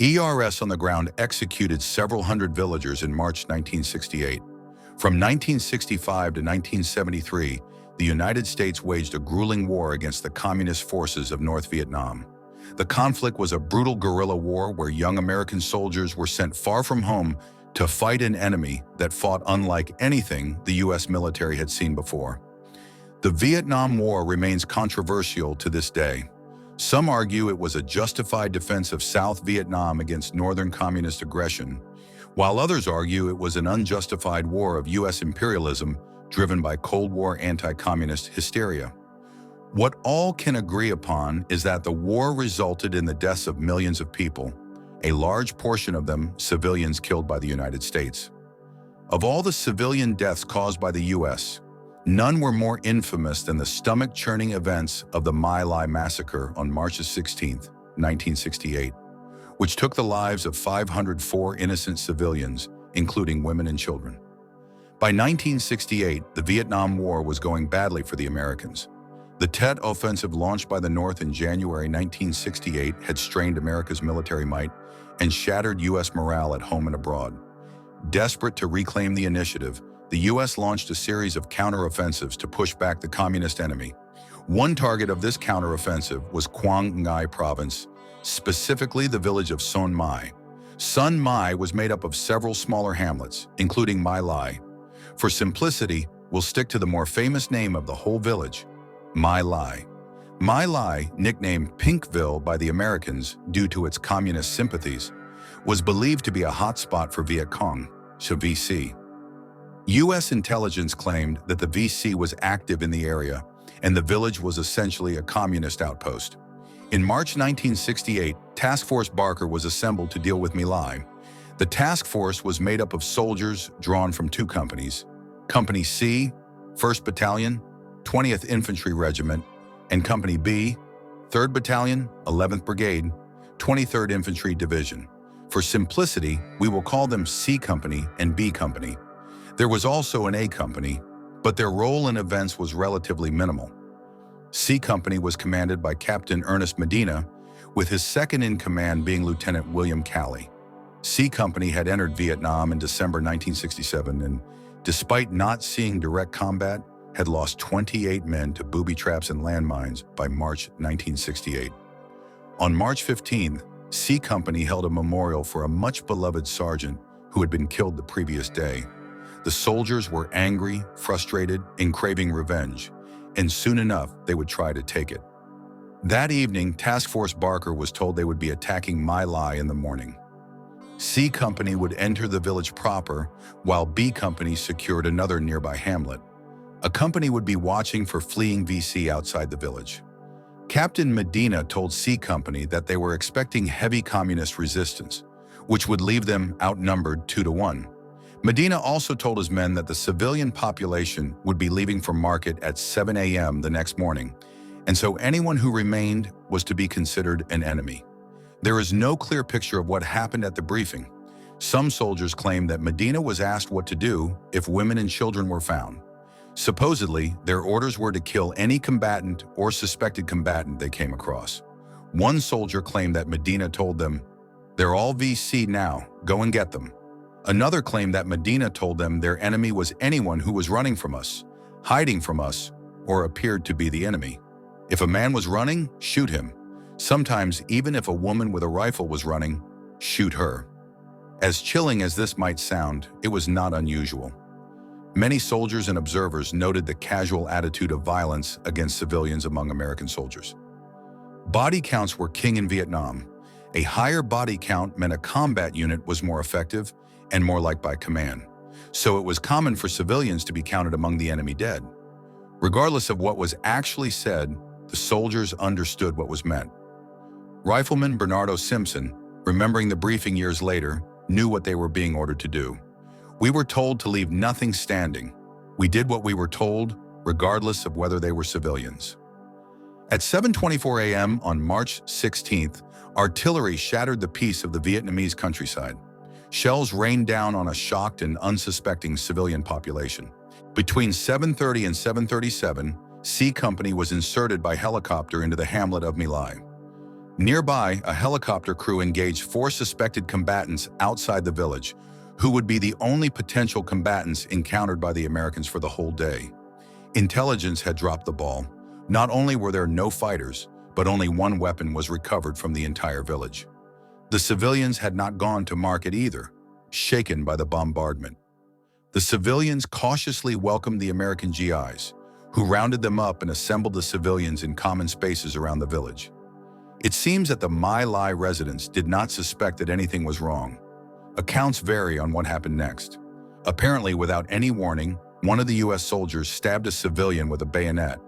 ERS on the ground executed several hundred villagers in March 1968. From 1965 to 1973, the United States waged a grueling war against the communist forces of North Vietnam. The conflict was a brutal guerrilla war where young American soldiers were sent far from home to fight an enemy that fought unlike anything the U.S. military had seen before. The Vietnam War remains controversial to this day. Some argue it was a justified defense of South Vietnam against Northern communist aggression, while others argue it was an unjustified war of U.S. imperialism driven by Cold War anti-communist hysteria. What all can agree upon is that the war resulted in the deaths of millions of people, a large portion of them civilians killed by the United States. Of all the civilian deaths caused by the U.S., none were more infamous than the stomach-churning events of the My Lai Massacre on March 16, 1968, which took the lives of 504 innocent civilians, including women and children. By 1968, the Vietnam War was going badly for the Americans. The Tet Offensive launched by the North in January 1968 had strained America's military might and shattered U.S. morale at home and abroad. Desperate to reclaim the initiative, the U.S. launched a series of counteroffensives to push back the communist enemy. One target of this counteroffensive was Quang Ngai Province, specifically the village of Son Mai. Son Mai was made up of several smaller hamlets, including My Lai. For simplicity, we'll stick to the more famous name of the whole village, My Lai. My Lai, nicknamed Pinkville by the Americans due to its communist sympathies, was believed to be a hotspot for Viet Cong, so VC. U.S. intelligence claimed that the VC was active in the area, and the village was essentially a communist outpost. In March 1968, Task Force Barker was assembled to deal with My Lai. The task force was made up of soldiers drawn from two companies, Company C, 1st Battalion, 20th Infantry Regiment, and Company B, 3rd Battalion, 11th Brigade, 23rd Infantry Division. For simplicity, we will call them C Company and B Company. There was also an A Company, but their role in events was relatively minimal. C Company was commanded by Captain Ernest Medina, with his second-in-command being Lieutenant William Calley. C Company had entered Vietnam in December 1967 and, despite not seeing direct combat, had lost 28 men to booby traps and landmines by March 1968. On March 15th, C Company held a memorial for a much-beloved sergeant who had been killed the previous day. The soldiers were angry, frustrated, and craving revenge, and soon enough they would try to take it. That evening, Task Force Barker was told they would be attacking My Lai in the morning. C Company would enter the village proper, while B Company secured another nearby hamlet. A company would be watching for fleeing VC outside the village. Captain Medina told C Company that they were expecting heavy communist resistance, which would leave them outnumbered 2-1. Medina also told his men that the civilian population would be leaving for market at 7 a.m. the next morning, and so anyone who remained was to be considered an enemy. There is no clear picture of what happened at the briefing. Some soldiers claim that Medina was asked what to do if women and children were found. Supposedly, their orders were to kill any combatant or suspected combatant they came across. One soldier claimed that Medina told them, "They're all VC now, go and get them." Another claimed that Medina told them their enemy was anyone who was running from us, hiding from us, or appeared to be the enemy. If a man was running, shoot him. Sometimes, even if a woman with a rifle was running, shoot her. As chilling as this might sound, it was not unusual. Many soldiers and observers noted the casual attitude of violence against civilians among American soldiers. Body counts were king in Vietnam. A higher body count meant a combat unit was more effective and more liked by command, so it was common for civilians to be counted among the enemy dead. Regardless of what was actually said, the soldiers understood what was meant. Rifleman Bernardo Simpson, remembering the briefing years later, knew what they were being ordered to do. "We were told to leave nothing standing. We did what we were told, regardless of whether they were civilians." At 7:24 a.m. on March 16th, artillery shattered the peace of the Vietnamese countryside. Shells rained down on a shocked and unsuspecting civilian population. Between 7:30 and 7:37, C Company was inserted by helicopter into the hamlet of My Lai. Nearby, a helicopter crew engaged 4 suspected combatants outside the village, who would be the only potential combatants encountered by the Americans for the whole day. Intelligence had dropped the ball. Not only were there no fighters, but only one weapon was recovered from the entire village. The civilians had not gone to market either, shaken by the bombardment. The civilians cautiously welcomed the American GIs, who rounded them up and assembled the civilians in common spaces around the village. It seems that the My Lai residents did not suspect that anything was wrong. Accounts vary on what happened next. Apparently, without any warning, one of the U.S. soldiers stabbed a civilian with a bayonet.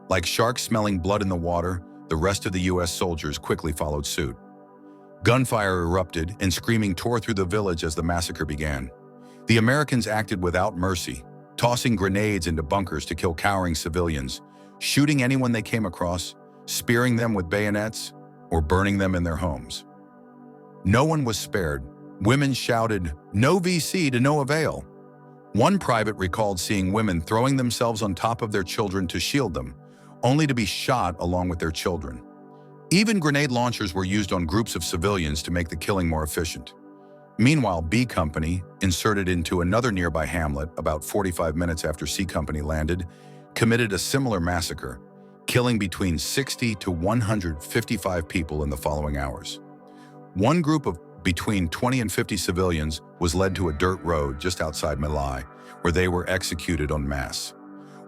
Like sharks smelling blood in the water, the rest of the U.S. soldiers quickly followed suit. Gunfire erupted and screaming tore through the village as the massacre began. The Americans acted without mercy, tossing grenades into bunkers to kill cowering civilians, shooting anyone they came across, spearing them with bayonets, or burning them in their homes. No one was spared. Women shouted, "No VC to no avail." One private recalled seeing women throwing themselves on top of their children to shield them, only to be shot along with their children. Even grenade launchers were used on groups of civilians to make the killing more efficient. Meanwhile, B Company, inserted into another nearby hamlet about 45 minutes after C Company landed, committed a similar massacre, killing between 60 to 155 people in the following hours. One group of between 20 and 50 civilians was led to a dirt road just outside My Lai, where they were executed en masse.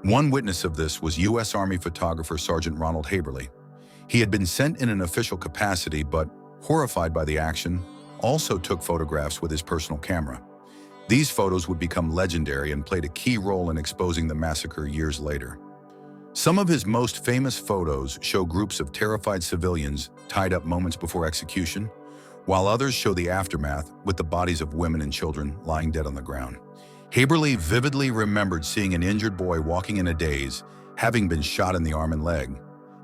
One witness of this was U.S. Army photographer Sergeant Ronald Haberly. He had been sent in an official capacity, but, horrified by the action, also took photographs with his personal camera. These photos would become legendary and played a key role in exposing the massacre years later. Some of his most famous photos show groups of terrified civilians tied up moments before execution, while others show the aftermath with the bodies of women and children lying dead on the ground. Haberly vividly remembered seeing an injured boy walking in a daze, having been shot in the arm and leg.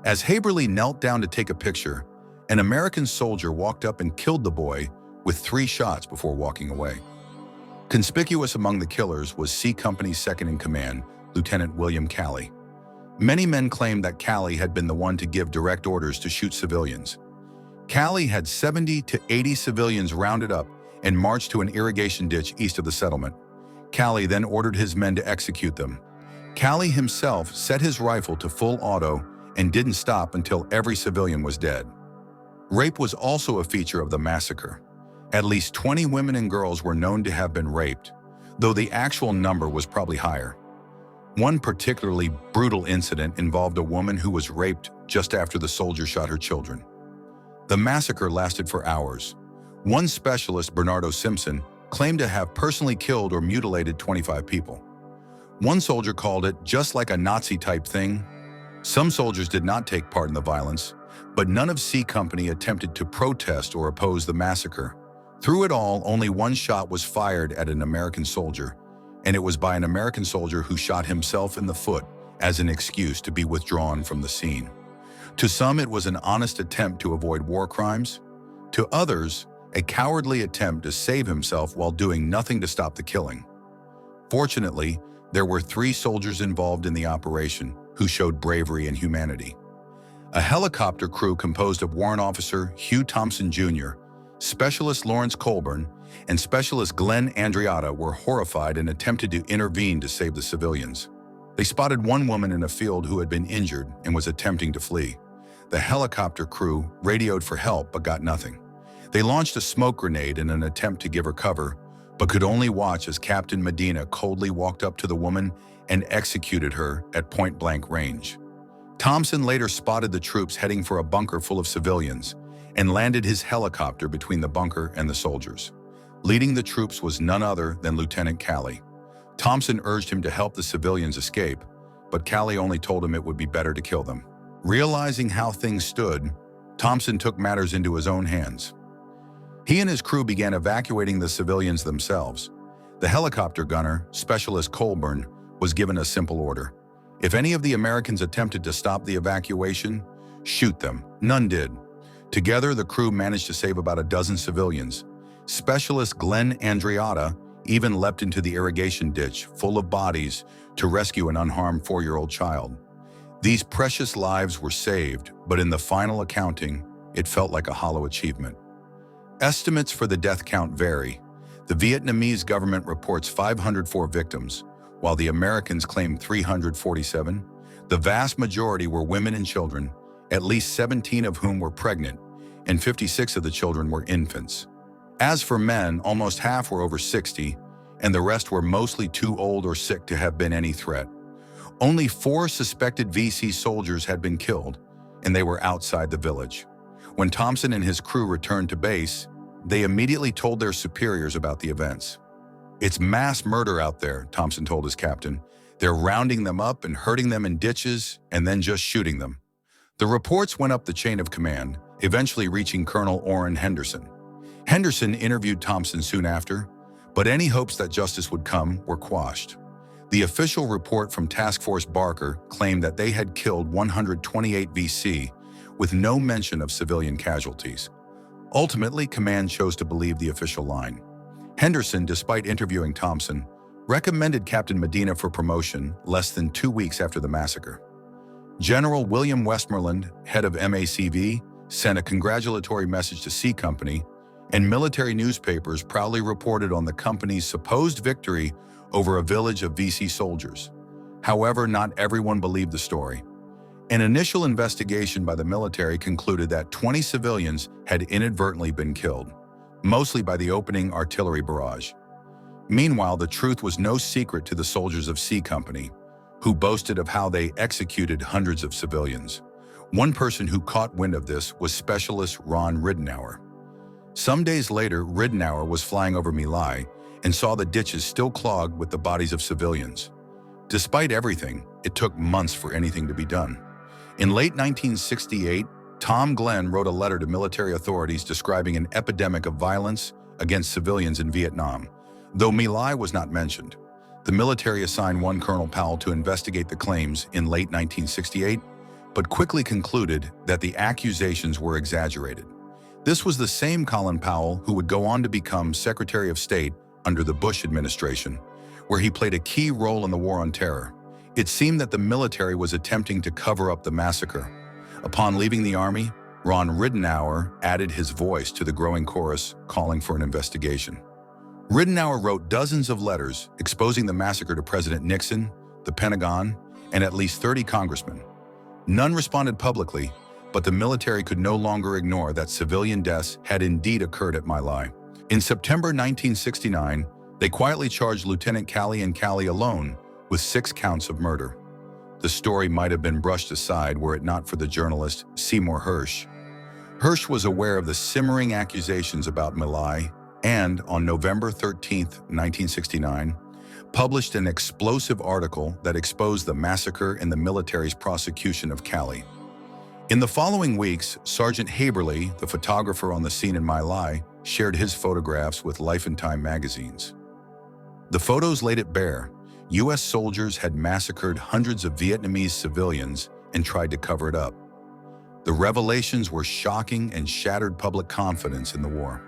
As Haberly knelt down to take a picture, an American soldier walked up and killed the boy with 3 shots before walking away. Conspicuous among the killers was C Company's second-in-command, Lieutenant William Calley. Many men claimed that Calley had been the one to give direct orders to shoot civilians. Calley had 70 to 80 civilians rounded up and marched to an irrigation ditch east of the settlement. Calley then ordered his men to execute them. Calley himself set his rifle to full auto and didn't stop until every civilian was dead. Rape was also a feature of the massacre. At least 20 women and girls were known to have been raped, though the actual number was probably higher. One particularly brutal incident involved a woman who was raped just after the soldier shot her children. The massacre lasted for hours. One specialist, Bernardo Simpson, claimed to have personally killed or mutilated 25 people. One soldier called it just like a Nazi-type thing. Some soldiers did not take part in the violence, but none of C Company attempted to protest or oppose the massacre. Through it all, only one shot was fired at an American soldier, and it was by an American soldier who shot himself in the foot as an excuse to be withdrawn from the scene. To some, it was an honest attempt to avoid war crimes. To others, a cowardly attempt to save himself while doing nothing to stop the killing. Fortunately, there were 3 soldiers involved in the operation who showed bravery and humanity. A helicopter crew composed of Warrant Officer Hugh Thompson Jr., Specialist Lawrence Colburn, and Specialist Glenn Andreatta were horrified and attempted to intervene to save the civilians. They spotted one woman in a field who had been injured and was attempting to flee. The helicopter crew radioed for help but got nothing. They launched a smoke grenade in an attempt to give her cover, but could only watch as Captain Medina coldly walked up to the woman and executed her at point-blank range. Thompson later spotted the troops heading for a bunker full of civilians and landed his helicopter between the bunker and the soldiers. Leading the troops was none other than Lieutenant Calley. Thompson urged him to help the civilians escape, but Calley only told him it would be better to kill them. Realizing how things stood, Thompson took matters into his own hands. He and his crew began evacuating the civilians themselves. The helicopter gunner, Specialist Colburn, was given a simple order. If any of the Americans attempted to stop the evacuation, shoot them. None did. Together, the crew managed to save about a dozen civilians. Specialist Glenn Andreatta even leapt into the irrigation ditch full of bodies to rescue an unharmed 4-year-old child. These precious lives were saved, but in the final accounting, it felt like a hollow achievement. Estimates for the death count vary. The Vietnamese government reports 504 victims, while the Americans claim 347. The vast majority were women and children, at least 17 of whom were pregnant, and 56 of the children were infants. As for men, almost half were over 60, and the rest were mostly too old or sick to have been any threat. Only 4 suspected VC soldiers had been killed, and they were outside the village. When Thompson and his crew returned to base, they immediately told their superiors about the events. "It's mass murder out there," Thompson told his captain. "They're rounding them up and herding them in ditches and then just shooting them." The reports went up the chain of command, eventually reaching Colonel Orrin Henderson. Henderson interviewed Thompson soon after, but any hopes that justice would come were quashed. The official report from Task Force Barker claimed that they had killed 128 VC, with no mention of civilian casualties. Ultimately, command chose to believe the official line. Henderson, despite interviewing Thompson, recommended Captain Medina for promotion less than 2 weeks after the massacre. General William Westmoreland, head of MACV, sent a congratulatory message to C Company, and military newspapers proudly reported on the company's supposed victory over a village of VC soldiers. However, not everyone believed the story. An initial investigation by the military concluded that 20 civilians had inadvertently been killed, mostly by the opening artillery barrage. Meanwhile, the truth was no secret to the soldiers of C Company, who boasted of how they executed hundreds of civilians. One person who caught wind of this was Specialist Ron Ridenour. Some days later, Ridenour was flying over My Lai and saw the ditches still clogged with the bodies of civilians. Despite everything, it took months for anything to be done. In late 1968, Tom Glenn wrote a letter to military authorities describing an epidemic of violence against civilians in Vietnam, though My Lai was not mentioned. The military assigned one Colonel Powell to investigate the claims in late 1968, but quickly concluded that the accusations were exaggerated. This was the same Colin Powell who would go on to become Secretary of State under the Bush administration, where he played a key role in the War on Terror. It seemed that the military was attempting to cover up the massacre. Upon leaving the Army, Ron Ridenour added his voice to the growing chorus calling for an investigation. Ridenour wrote dozens of letters exposing the massacre to President Nixon, the Pentagon, and at least 30 congressmen. None responded publicly, but the military could no longer ignore that civilian deaths had indeed occurred at My Lai. In September 1969, they quietly charged Lieutenant Calley and Calley alone with 6 counts of murder. The story might have been brushed aside were it not for the journalist Seymour Hersh. Hersh was aware of the simmering accusations about My Lai and, on November 13, 1969, published an explosive article that exposed the massacre and the military's prosecution of Calley. In the following weeks, Sergeant Haberly, the photographer on the scene in My Lai, shared his photographs with Life and Time magazines. The photos laid it bare. U.S. soldiers had massacred hundreds of Vietnamese civilians and tried to cover it up. The revelations were shocking and shattered public confidence in the war.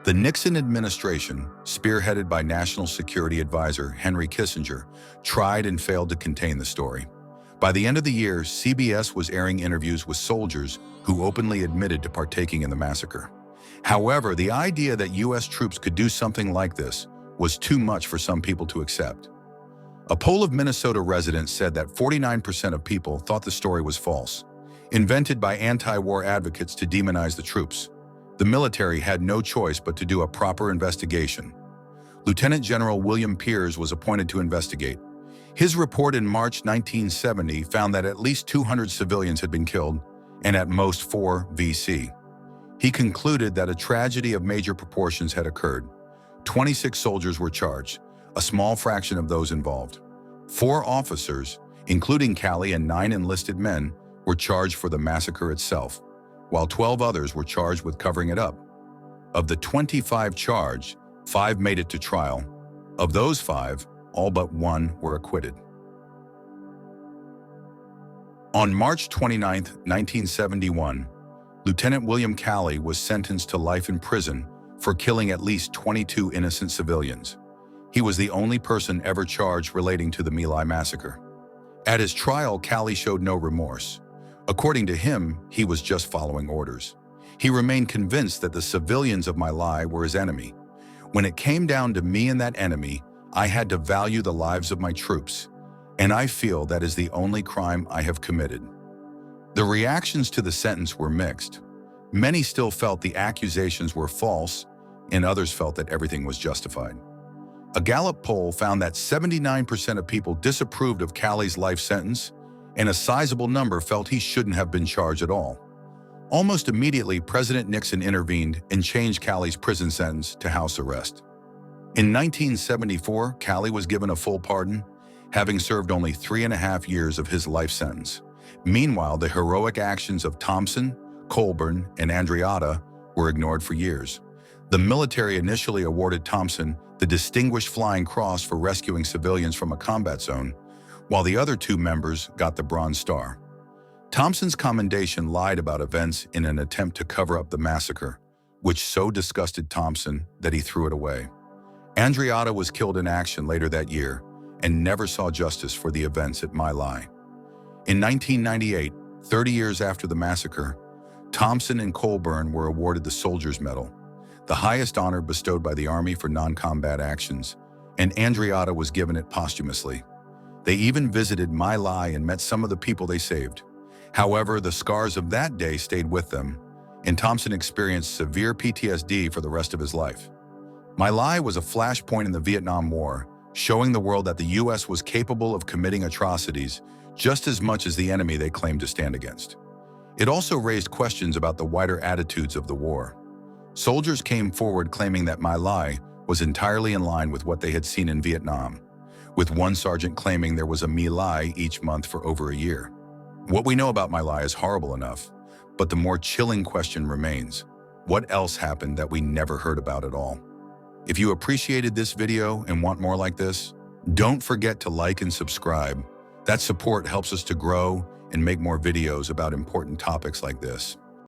The Nixon administration, spearheaded by National Security Advisor Henry Kissinger, tried and failed to contain the story. By the end of the year, CBS was airing interviews with soldiers who openly admitted to partaking in the massacre. However, the idea that U.S. troops could do something like this was too much for some people to accept. A poll of Minnesota residents said that 49% of people thought the story was false, invented by anti-war advocates to demonize the troops. The military had no choice but to do a proper investigation. Lieutenant General William Peers was appointed to investigate. His report in March 1970 found that at least 200 civilians had been killed, and at most 4 VC. He concluded that a tragedy of major proportions had occurred. 26 soldiers were charged, a small fraction of those involved. 4 officers, including Calley and 9 enlisted men, were charged for the massacre itself, while 12 others were charged with covering it up. Of the 25 charged, 5 made it to trial. Of those 5, all but 1 were acquitted. On March 29, 1971, Lieutenant William Calley was sentenced to life in prison for killing at least 22 innocent civilians. He was the only person ever charged relating to the My Lai massacre. At his trial, Calley showed no remorse. According to him, he was just following orders. He remained convinced that the civilians of My Lai were his enemy. When it came down to me and that enemy, I had to value the lives of my troops, and I feel that is the only crime I have committed. The reactions to the sentence were mixed. Many still felt the accusations were false, and others felt that everything was justified. A Gallup poll found that 79% of people disapproved of Calley's life sentence, and a sizable number felt he shouldn't have been charged at all. Almost immediately, President Nixon intervened and changed Calley's prison sentence to house arrest. In 1974, Calley was given a full pardon, having served only 3.5 years of his life sentence. Meanwhile, the heroic actions of Thompson, Colburn, and Andreatta were ignored for years. The military initially awarded Thompson the Distinguished Flying Cross for rescuing civilians from a combat zone, while the other 2 members got the Bronze Star. Thompson's commendation lied about events in an attempt to cover up the massacre, which so disgusted Thompson that he threw it away. Andreatta was killed in action later that year and never saw justice for the events at My Lai. In 1998, 30 years after the massacre, Thompson and Colburn were awarded the Soldier's Medal, the highest honor bestowed by the Army for non-combat actions, and Andreatta was given it posthumously. They even visited My Lai and met some of the people they saved. However, the scars of that day stayed with them, and Thompson experienced severe PTSD for the rest of his life. My Lai was a flashpoint in the Vietnam War, showing the world that the U.S. was capable of committing atrocities just as much as the enemy they claimed to stand against. It also raised questions about the wider attitudes of the war. Soldiers came forward claiming that My Lai was entirely in line with what they had seen in Vietnam, with one sergeant claiming there was a My Lai each month for over a year. What we know about My Lai is horrible enough, but the more chilling question remains: what else happened that we never heard about at all? If you appreciated this video and want more like this, don't forget to like and subscribe. That support helps us to grow and make more videos about important topics like this.